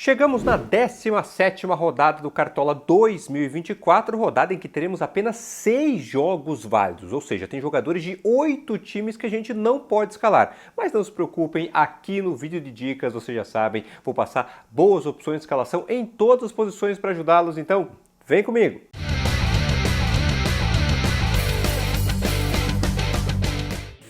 Chegamos na 17ª rodada do Cartola 2024, rodada em que teremos apenas 6 jogos válidos, ou seja, tem jogadores de 8 times que a gente não pode escalar. Mas não se preocupem, aqui no vídeo de dicas, vocês já sabem, vou passar boas opções de escalação em todas as posições para ajudá-los, então vem comigo!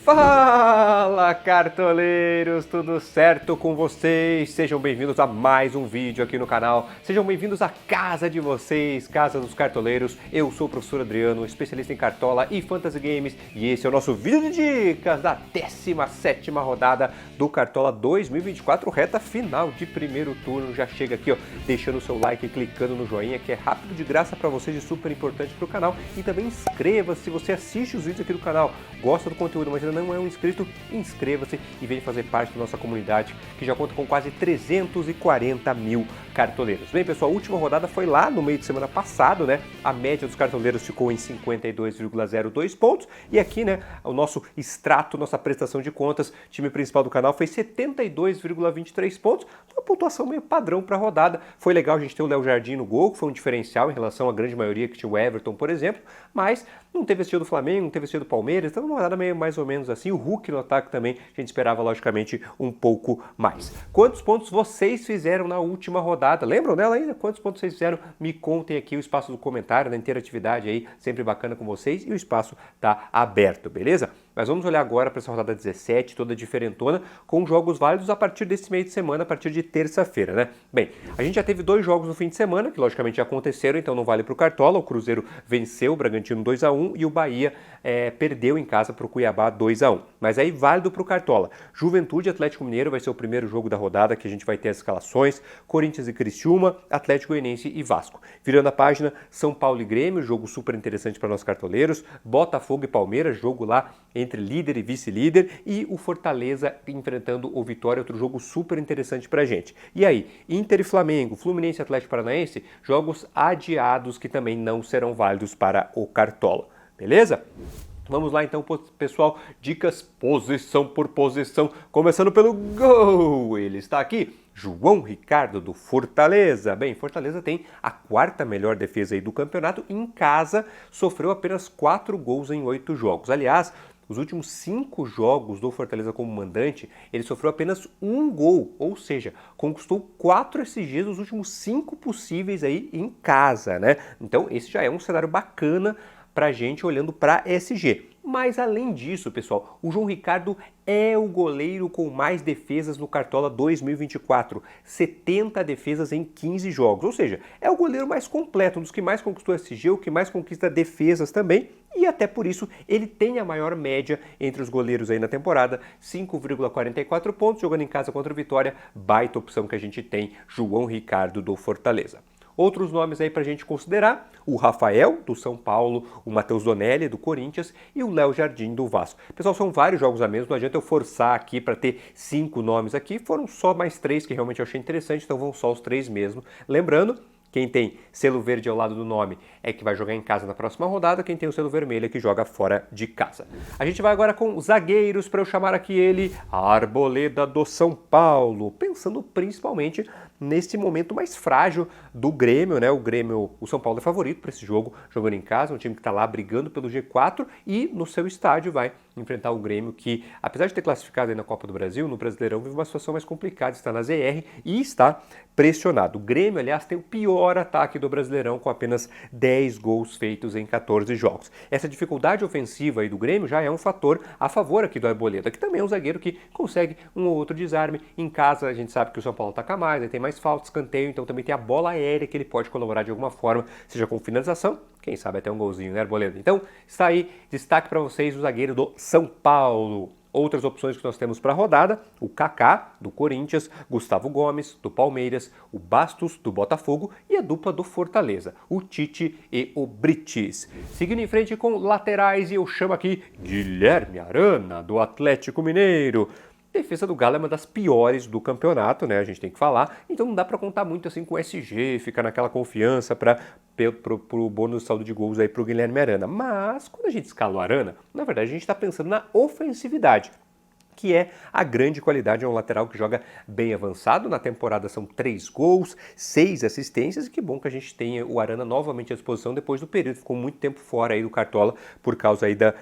Fala, cartoleiros! Tudo certo com vocês? Sejam bem-vindos a mais um vídeo aqui no canal. Sejam bem-vindos à casa de vocês, Casa dos Cartoleiros. Eu sou o professor Adriano, especialista em Cartola e Fantasy Games, e esse é o nosso vídeo de dicas da 17ª rodada do Cartola 2024, reta final de primeiro turno. Já chega aqui, ó, deixando o seu like e clicando no joinha, que é rápido, de graça para vocês e super importante para o canal. E também inscreva-se se você assiste os vídeos aqui do canal, gosta do conteúdo, mas ainda não é um inscrito, inscreva-se e venha fazer parte da nossa comunidade, que já conta com quase 340 mil cartoleiros. Bem, pessoal, a última rodada foi lá no meio de semana passado, né? A média dos cartoleiros ficou em 52,02 pontos e aqui, né, o nosso extrato, nossa prestação de contas, time principal do canal foi 72,23 pontos, uma pontuação meio padrão para a rodada. Foi legal a gente ter o Léo Jardim no gol, que foi um diferencial em relação à grande maioria que tinha o Everton, por exemplo, mas não teve esse do Flamengo, não teve esse do Palmeiras, então uma rodada meio mais ou menos assim. O Hulk no ataque também, a gente esperava logicamente um pouco mais. Quantos pontos vocês fizeram na última rodada? Lembram dela ainda? Quantos pontos vocês fizeram? Me contem aqui, o espaço do comentário, da interatividade aí, sempre bacana com vocês, e o espaço tá aberto, beleza? Mas vamos olhar agora para essa rodada 17, toda diferentona, com jogos válidos a partir desse meio de semana, a partir de terça-feira, né? Bem, a gente já teve 2 jogos no fim de semana, que logicamente já aconteceram, então não vale para o Cartola. O Cruzeiro venceu o Bragantino 2-1 e o Bahia perdeu em casa para o Cuiabá 2-1. Mas aí válido para o Cartola. Juventude e Atlético Mineiro vai ser o primeiro jogo da rodada, que a gente vai ter as escalações. Corinthians e Criciúma, Atlético Goianiense e Vasco. Virando a página, São Paulo e Grêmio, jogo super interessante para nós cartoleiros. Botafogo e Palmeiras, jogo lá entre líder e vice-líder, e o Fortaleza enfrentando o Vitória, outro jogo super interessante pra gente. E aí, Inter e Flamengo, Fluminense e Atlético Paranaense, jogos adiados que também não serão válidos para o Cartola, beleza? Vamos lá então, pessoal, dicas posição por posição, começando pelo gol. Ele está aqui, João Ricardo do Fortaleza. Bem, Fortaleza tem a 4ª melhor defesa aí do campeonato, em casa sofreu apenas 4 gols em 8 jogos. Aliás, os últimos 5 jogos do Fortaleza como mandante, ele sofreu apenas 1 gol, ou seja, conquistou 4 SGs nos últimos 5 possíveis aí em casa, né? Então esse já é um cenário bacana pra gente olhando para SG. Mas além disso, pessoal, o João Ricardo é o goleiro com mais defesas no Cartola 2024, 70 defesas em 15 jogos, ou seja, é o goleiro mais completo, um dos que mais conquistou SG, o que mais conquista defesas também, e até por isso ele tem a maior média entre os goleiros aí na temporada, 5,44 pontos, jogando em casa contra o Vitória, baita opção que a gente tem, João Ricardo do Fortaleza. Outros nomes aí pra gente considerar, o Rafael, do São Paulo, o Matheus Donelli, do Corinthians, e o Léo Jardim, do Vasco. Pessoal, são vários jogos a menos, não adianta eu forçar aqui para ter 5 nomes aqui, foram só mais 3 que realmente eu achei interessante, então vão só os 3 mesmo. Lembrando, quem tem selo verde ao lado do nome é que vai jogar em casa na próxima rodada, quem tem o selo vermelho é que joga fora de casa. A gente vai agora com zagueiros, para eu chamar aqui ele, Arboleda do São Paulo, pensando principalmente nesse momento mais frágil do Grêmio, né? O São Paulo é favorito para esse jogo, jogando em casa, um time que está lá brigando pelo G4 e no seu estádio vai enfrentar o Grêmio, que apesar de ter classificado aí na Copa do Brasil, no Brasileirão vive uma situação mais complicada, está na ZR e está pressionado. O Grêmio, aliás, tem o pior ataque do Brasileirão, com apenas 10 gols feitos em 14 jogos. Essa dificuldade ofensiva aí do Grêmio já é um fator a favor aqui do Arboleda, que também é um zagueiro que consegue um ou outro desarme. Em casa a gente sabe que o São Paulo ataca mais, aí tem mais falta, escanteio, então também tem a bola aérea que ele pode colaborar de alguma forma, seja com finalização, quem sabe até um golzinho, né, Arboleda? Então está aí, destaque para vocês o zagueiro do São Paulo. Outras opções que nós temos para a rodada, o Kaká, do Corinthians, Gustavo Gomes, do Palmeiras, o Bastos, do Botafogo e a dupla do Fortaleza, o Tite e o Brites. Seguindo em frente com laterais, e eu chamo aqui Guilherme Arana, do Atlético Mineiro. Defesa do Galo é uma das piores do campeonato, né? A gente tem que falar. Então não dá para contar muito assim com o SG, ficar naquela confiança para o bônus de saldo de gols aí para o Guilherme Arana. Mas quando a gente escala o Arana, na verdade a gente está pensando na ofensividade. que é a grande qualidade. É um lateral que joga bem avançado. Na temporada são 3 gols, 6 assistências. E que bom que a gente tenha o Arana novamente à disposição depois do período. Ficou muito tempo fora aí do Cartola por causa aí da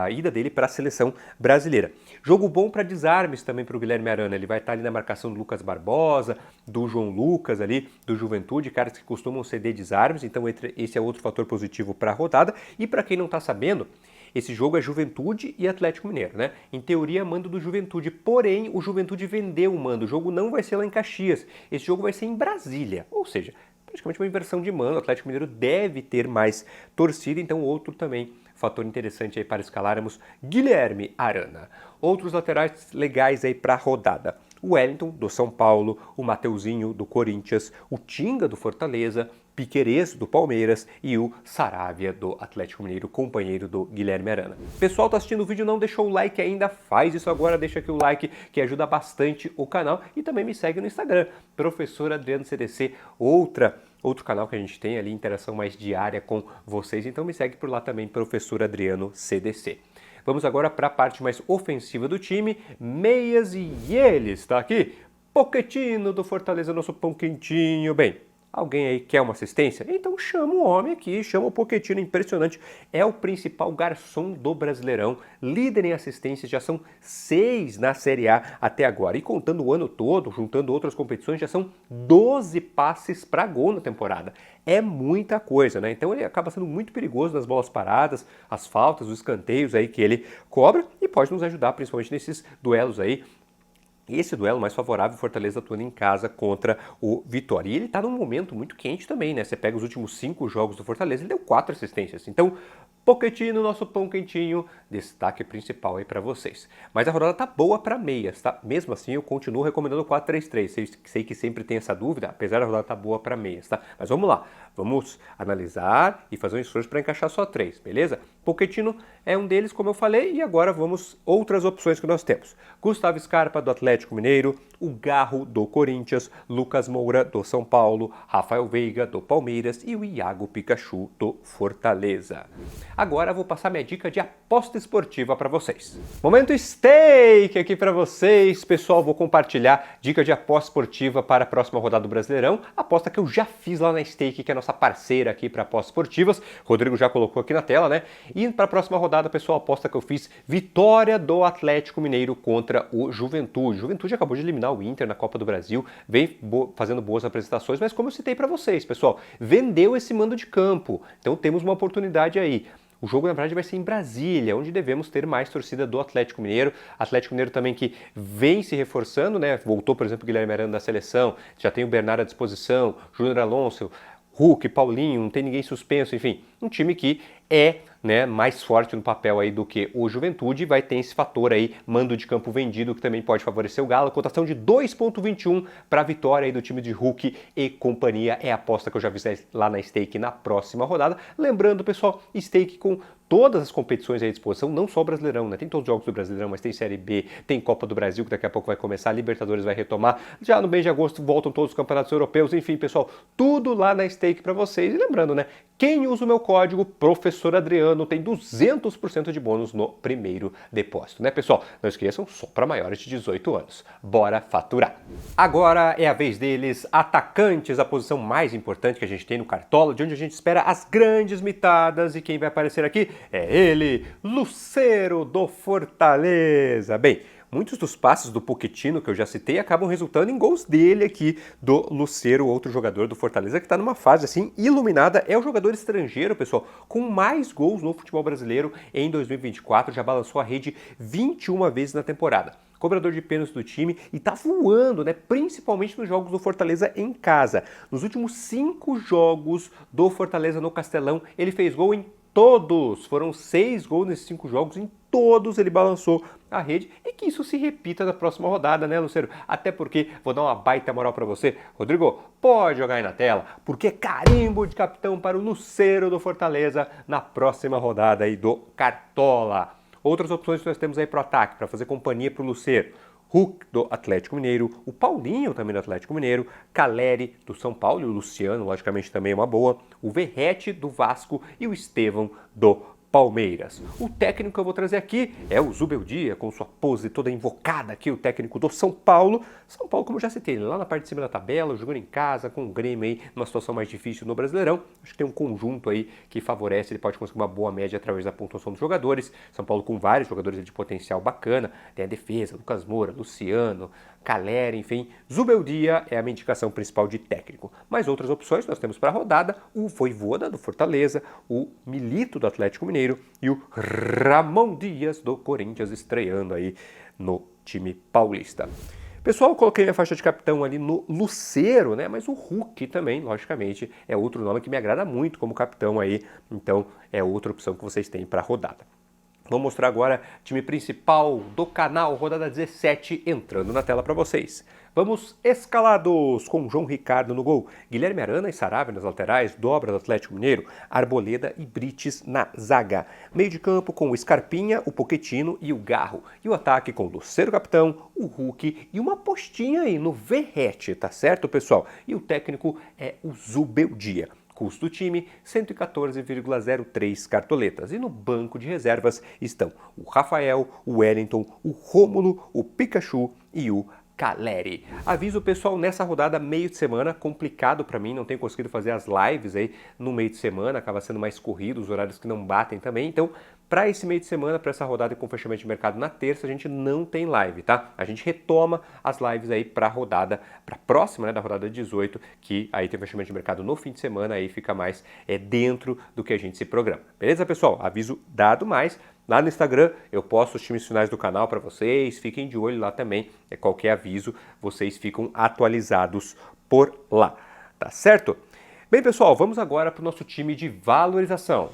ida dele para a seleção brasileira. Jogo bom para desarmes também para o Guilherme Arana. Ele vai estar ali na marcação do Lucas Barbosa, do João Lucas ali, do Juventude, caras que costumam ceder desarmes. Então esse é outro fator positivo para a rodada. E para quem não está sabendo, esse jogo é Juventude e Atlético Mineiro, né? Em teoria, mando do Juventude, porém o Juventude vendeu o mando. O jogo não vai ser lá em Caxias, esse jogo vai ser em Brasília, ou seja, praticamente uma inversão de mando. O Atlético Mineiro deve ter mais torcida, então outro também fator interessante aí para escalarmos, Guilherme Arana. Outros laterais legais aí para a rodada: o Wellington, do São Paulo, o Mateuzinho, do Corinthians, o Tinga, do Fortaleza, Piquerez, do Palmeiras e o Saravia, do Atlético Mineiro, companheiro do Guilherme Arana. Pessoal, tá assistindo o vídeo, não deixou o like ainda? Faz isso agora, deixa aqui o like que ajuda bastante o canal e também me segue no Instagram, Professor Adriano CDC, outro canal que a gente tem ali, interação mais diária com vocês, então me segue por lá também, Professor Adriano CDC. Vamos agora para a parte mais ofensiva do time, meias e eles, tá aqui? Pochettino do Fortaleza, nosso pão quentinho. Bem, alguém aí quer uma assistência? Então chama o homem aqui, chama o Pochettino, impressionante. É o principal garçom do Brasileirão, líder em assistências, já são 6 na Série A até agora. E contando o ano todo, juntando outras competições, já são 12 passes para gol na temporada. É muita coisa, né? Então ele acaba sendo muito perigoso nas bolas paradas, as faltas, os escanteios aí que ele cobra e pode nos ajudar principalmente nesses duelos aí. Esse duelo mais favorável, Fortaleza atuando em casa contra o Vitória. E ele está num momento muito quente também, né? Você pega os últimos 5 jogos do Fortaleza, ele deu 4 assistências. Então, Pochettino, nosso pão quentinho, destaque principal aí para vocês. Mas a rodada tá boa para meias, tá? Mesmo assim, eu continuo recomendando o 4-3-3. Sei que sempre tem essa dúvida, apesar da rodada tá boa para meias, tá? Mas vamos lá, vamos analisar e fazer um esforço para encaixar só 3, beleza? Pochettino é um deles, como eu falei, e agora vamos outras opções que nós temos. Gustavo Scarpa, do Atlético Mineiro, o Garro, do Corinthians, Lucas Moura, do São Paulo, Rafael Veiga, do Palmeiras e o Iago Pikachu, do Fortaleza. Agora vou passar minha dica de aposta esportiva para vocês. Momento stake aqui para vocês. Pessoal, vou compartilhar dica de aposta esportiva para a próxima rodada do Brasileirão. Aposta que eu já fiz lá na Stake, que é a nossa parceira aqui para apostas esportivas. Rodrigo já colocou aqui na tela, né? E para a próxima rodada, pessoal, a aposta que eu fiz, vitória do Atlético Mineiro contra o Juventude. O Juventude acabou de eliminar o Inter na Copa do Brasil, vem fazendo boas apresentações, mas como eu citei para vocês, pessoal, vendeu esse mando de campo. Então temos uma oportunidade aí. O jogo, na verdade, vai ser em Brasília, onde devemos ter mais torcida do Atlético Mineiro. Atlético Mineiro também que vem se reforçando, né? Voltou, por exemplo, o Guilherme Arana da seleção, já tem o Bernardo à disposição, Júnior Alonso, Hulk, Paulinho, não tem ninguém suspenso, enfim. Um time que é, né, mais forte no papel aí do que o Juventude, vai ter esse fator aí, mando de campo vendido, que também pode favorecer o Galo. Cotação de 2,21 para a vitória aí do time de Hulk e companhia. É a aposta que eu já vi lá na Stake na próxima rodada. Lembrando, pessoal, Stake com todas as competições aí à disposição, não só o Brasileirão, né? Tem todos os jogos do Brasileirão, mas tem Série B, tem Copa do Brasil, que daqui a pouco vai começar, a Libertadores vai retomar. Já no mês de agosto voltam todos os campeonatos europeus, enfim, pessoal, tudo lá na Stake para vocês. E lembrando, né? Quem usa o meu código Professor Adriano tem 200% de bônus no primeiro depósito, né, pessoal? Não esqueçam, só para maiores de 18 anos. Bora faturar! Agora é a vez deles, atacantes, a posição mais importante que a gente tem no Cartola, de onde a gente espera as grandes mitadas, e quem vai aparecer aqui é ele, Lucero do Fortaleza. Bem, muitos dos passes do Pochettino que eu já citei acabam resultando em gols dele aqui, do Lucero, outro jogador do Fortaleza que está numa fase assim iluminada. É o jogador estrangeiro, pessoal, com mais gols no futebol brasileiro em 2024, já balançou a rede 21 vezes na temporada. Cobrador de pênaltis do time e tá voando, né? Principalmente nos jogos do Fortaleza em casa. Nos últimos 5 jogos do Fortaleza no Castelão, ele fez gol em todos. Foram 6 gols nesses 5 jogos, em todos ele balançou a rede, e que isso se repita na próxima rodada, né, Lucero? Até porque, vou dar uma baita moral para você, Rodrigo, pode jogar aí na tela, porque é carimbo de capitão para o Lucero do Fortaleza na próxima rodada aí do Cartola. Outras opções que nós temos aí para o ataque, para fazer companhia para o Lucero: Hulk do Atlético Mineiro, o Paulinho também do Atlético Mineiro, Caleri do São Paulo, e o Luciano, logicamente, também é uma boa, o Verratti do Vasco e o Estevão do Palmeiras. O técnico que eu vou trazer aqui é o Zubeldia, com sua pose toda invocada aqui, o técnico do São Paulo. São Paulo, como eu já citei, lá na parte de cima da tabela, jogando em casa, com o Grêmio aí, numa situação mais difícil no Brasileirão. Acho que tem um conjunto aí que favorece, ele pode conseguir uma boa média através da pontuação dos jogadores. São Paulo com vários jogadores de potencial bacana, tem a defesa, Lucas Moura, Luciano, Caleri, enfim. Zubeldia é a minha indicação principal de técnico. Mas outras opções nós temos para a rodada, o Vojvoda do Fortaleza, o Milito do Atlético Mineiro e o Ramon Dias do Corinthians estreando aí no time paulista. Pessoal, eu coloquei minha faixa de capitão ali no Lucero, né? Mas o Hulk também, logicamente, é outro nome que me agrada muito como capitão aí. Então, é outra opção que vocês têm para a rodada. Vou mostrar agora o time principal do canal, rodada 17, entrando na tela para vocês. Vamos escalados com João Ricardo no gol, Guilherme Arana e Sarabia nas laterais, dobra do Atlético Mineiro, Arboleda e Brites na zaga. Meio de campo com o Scarpinha, o Pochettino e o Garro. E o ataque com o Lucero capitão, o Hulk e uma postinha aí no Verrete, tá certo, pessoal? E o técnico é o Zubeldia. Custo do time, 114,03 cartoletas. E no banco de reservas estão o Rafael, o Wellington, o Rômulo, o Pikachu e o Caleri. Aviso o pessoal, nessa rodada meio de semana, complicado para mim, não tenho conseguido fazer as lives aí no meio de semana, acaba sendo mais corrido, os horários que não batem também, então para esse meio de semana, para essa rodada com fechamento de mercado na terça, a gente não tem live, tá? A gente retoma as lives aí para a rodada, para a próxima, né, da rodada 18, que aí tem fechamento de mercado no fim de semana, aí fica mais dentro do que a gente se programa. Beleza, pessoal? Aviso dado mais. Lá no Instagram eu posto os times finais do canal para vocês, fiquem de olho lá também, qualquer aviso, vocês ficam atualizados por lá, tá certo? Bem, pessoal, vamos agora para o nosso time de valorização.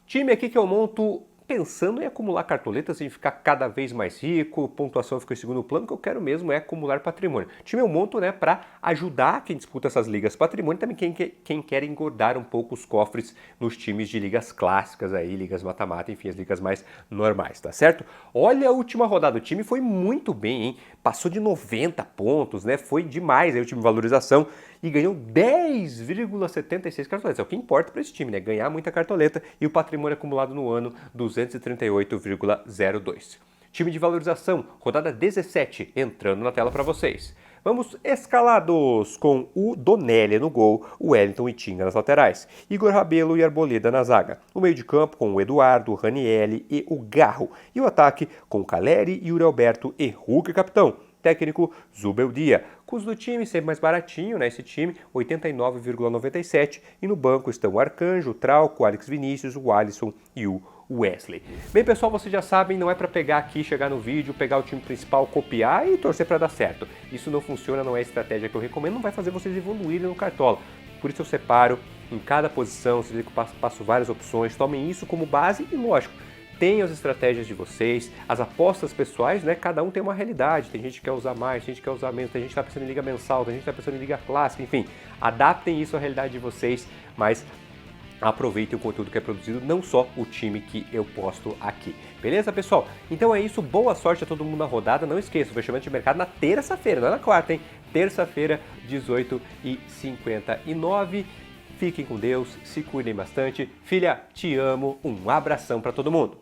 Time aqui que eu monto pensando em acumular cartoletas e ficar cada vez mais rico, pontuação fica em segundo plano, o que eu quero mesmo é acumular patrimônio. Time eu monto, né, para ajudar quem disputa essas ligas patrimônio, também quem quer engordar um pouco os cofres nos times de ligas clássicas aí, ligas mata-mata, enfim, as ligas mais normais, tá certo? Olha a última rodada, o time foi muito bem, hein? Passou de 90 pontos, né? Foi demais aí o time de valorização e ganhou 10,76 cartoletas. É o que importa para esse time, né? Ganhar muita cartoleta e o patrimônio acumulado no ano, 238,02. Time de valorização, rodada 17, entrando na tela para vocês. Vamos escalados com o Donelli no gol, o Wellington e Tinga nas laterais, Igor Rabelo e Arboleda na zaga. O meio de campo com o Eduardo, o Ranielli e o Garro. E o ataque com o Caleri, Yuri Alberto e Hulk capitão. Técnico Zubeldia. Custo do time sempre mais baratinho, né? Esse time, 89,97. E no banco estão o Arcanjo, o Trauco, o Alex Vinícius, o Alisson e o Wesley. Bem, pessoal, vocês já sabem, não é para pegar aqui, chegar no vídeo, pegar o time principal, copiar e torcer para dar certo. Isso não funciona, não é a estratégia que eu recomendo, não vai fazer vocês evoluírem no Cartola. Por isso eu separo em cada posição, vocês veem que eu passo várias opções, tomem isso como base e, lógico, tem as estratégias de vocês, as apostas pessoais, né? Cada um tem uma realidade. Tem gente que quer usar mais, tem gente que quer usar menos, tem gente que está pensando em liga mensal, tem gente que está pensando em liga clássica, enfim. Adaptem isso à realidade de vocês, mas aproveitem o conteúdo que é produzido, não só o time que eu posto aqui. Beleza, pessoal? Então é isso, boa sorte a todo mundo na rodada. Não esqueça, o fechamento de mercado na terça-feira, não é na quarta, hein? Terça-feira, 18h59. Fiquem com Deus, se cuidem bastante. Filha, te amo, um abração para todo mundo.